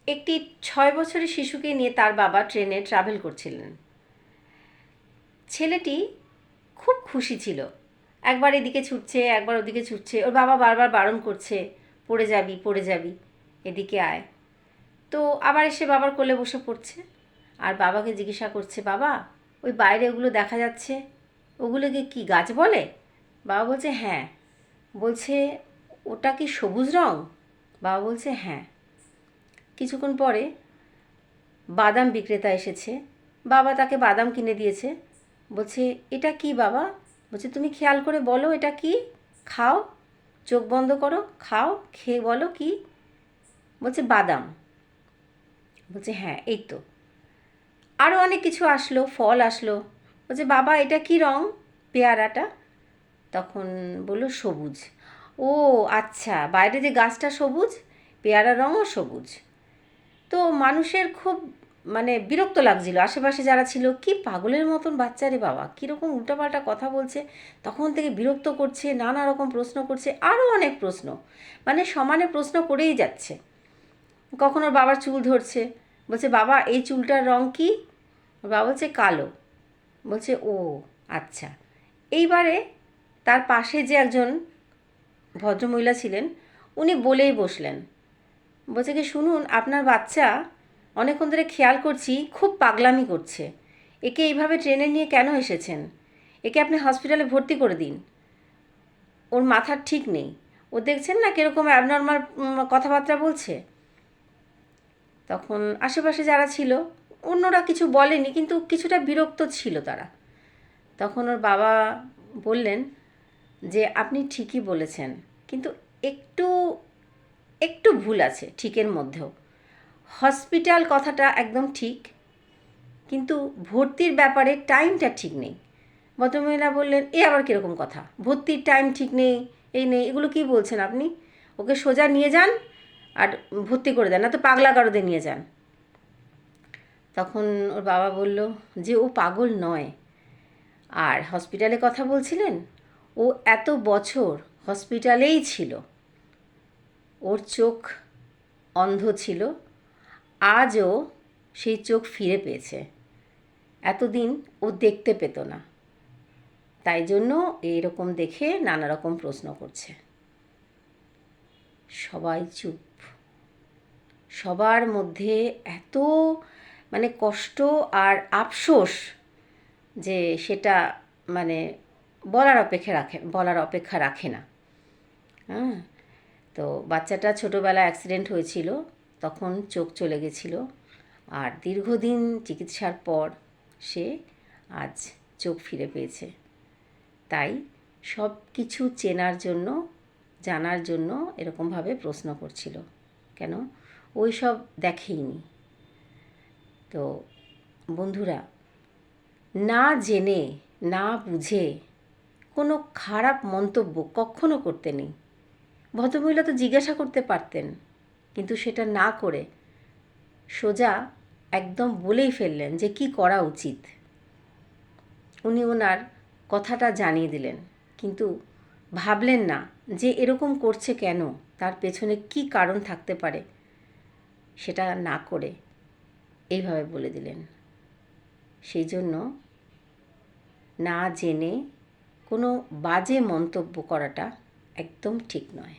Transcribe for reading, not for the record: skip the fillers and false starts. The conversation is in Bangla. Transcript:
একটি 6 বছরের শিশুকে নিয়ে তার বাবা ট্রেনে ট্রাভেল করছিলেন। ছেলেটি খুব খুশি ছিল, একবার এদিকে ছুটছে একবার ওদিকে ছুটছে। ওর বাবা বারবার বারণ করছে, পড়ে যাবি পড়ে যাবি, এদিকে আয়। তো আবার এসে বাবার কোলে বসে পড়ছে, আর বাবাকে জিজ্ঞাসা করছে, বাবা ওই বাইরে ওগুলো দেখা যাচ্ছে, ওগুলোকে কি গাছ বলে? বাবা বলছে হ্যাঁ। বলছে ওটা কি সবুজ রং? বাবা বলছে হ্যাঁ। কিছুক্ষণ পরে বাদাম বিক্রেতা এসেছে, বাবা তাকে বাদাম কিনে দিয়েছে। বলছে এটা কি বাবা? বলছে তুমি খেয়াল করে বলো এটা কি, খাও, চোখ বন্ধ করো, খাও, খেয়ে বলো কি। বলছে বাদাম। বলছে হ্যাঁ এই তো। আরও অনেক কিছু আসলো, ফল আসলো। বলছে বাবা এটা কি রং, পেয়ারাটা? তখন বললো সবুজ। ও আচ্ছা, বাইরে যে গাছটা সবুজ, পেয়ারা রঙও সবুজ। তো মানুষের খুব বিরক্ত লাগছিল, আশেপাশে যারা ছিল, কি পাগলের মতন বাচ্চা রে বাবা, কীরকম উল্টোপাল্টা কথা বলছে। তখন থেকে বিরক্ত করছে, নানা রকম প্রশ্ন করছে, আরও অনেক প্রশ্ন, সমানে প্রশ্ন করেই যাচ্ছে। কখন ওর বাবার চুল ধরছে, বলছে বাবা এই চুলটার রং কি? ওর বাবা বলছে কালো। বলছে ও আচ্ছা। এইবারে তার পাশে যে একজন ভদ্রমহিলা ছিলেন, উনি বলেই বসলেন, বলছে কি শুনুন, আপনার বাচ্চা অনেকক্ষণ ধরে খেয়াল করছি খুব পাগলামি করছে, একে এইভাবে ট্রেনে নিয়ে কেন এসেছেন? একে আপনি হসপিটালে ভর্তি করে দিন, ওর মাথার ঠিক নেই, ও দেখছেন না কীরকম অ্যাবনর্মাল কথাবার্তা বলছে। তখন আশেপাশে যারা ছিল অন্যরা কিছু বলেনি, কিন্তু কিছুটা বিরক্ত ছিল তারা। তখন ওর বাবা বললেন যে আপনি ঠিকই বলেছেন, কিন্তু একটু একটু ভুল আছে ঠিকের মধ্যেও। হসপিটাল কথাটা একদম ঠিক, কিন্তু ভর্তির ব্যাপারে টাইমটা ঠিক নেই। ভদ্রমহিলা বললেন এ আবার কীরকম কথা, ভর্তির টাইম ঠিক নেই, এই নেই, এগুলো কি বলছেন আপনি? ওকে সোজা নিয়ে যান আর ভর্তি করে দেন, না তো পাগলা গারদে নিয়ে যান। তখন ওর বাবা বলল যে ও পাগল নয়। আর হসপিটালে কথা বলছিলেন, ও এত বছর হসপিটালেই ছিল, ওর চোখ অন্ধ ছিল, আজও সেই চোখ ফিরে পেয়েছে। এতদিন ও দেখতে পেত না, তাই জন্য এইরকম দেখে নানা রকম প্রশ্ন করছে। সবাই চুপ, সবার মধ্যে এত কষ্ট আর আফসোস যে সেটা বলার অপেক্ষা রাখে না। হ্যাঁ, তো বাচ্চাটা ছোটোবেলা অ্যাক্সিডেন্ট হয়েছিল, তখন চোখ চলে গেছিল, আর দীর্ঘদিন চিকিৎসার পর সে আজ চোখ ফিরে পেয়েছে। তাই সব কিছু চেনার জন্য, জানার জন্য এরকমভাবে প্রশ্ন করছিল, কেন ওই সব দেখেইনি। তো বন্ধুরা, না জেনে না বুঝে কোনো খারাপ মন্তব্য কখনো করতে নেই। ভদ্রমহিলা তো জিজ্ঞাসা করতে পারতেন, কিন্তু সেটা না করে সোজা একদম বলেই ফেললেন যে কি করা উচিত। উনি ওনার কথাটা জানিয়ে দিলেন, কিন্তু ভাবলেন না যে এরকম করছে কেন, তার পেছনে কি কারণ থাকতে পারে। সেটা না করে এইভাবে বলে দিলেন। সেই জন্য না জেনে কোনো বাজে মন্তব্য করাটা একদম ঠিক নয়।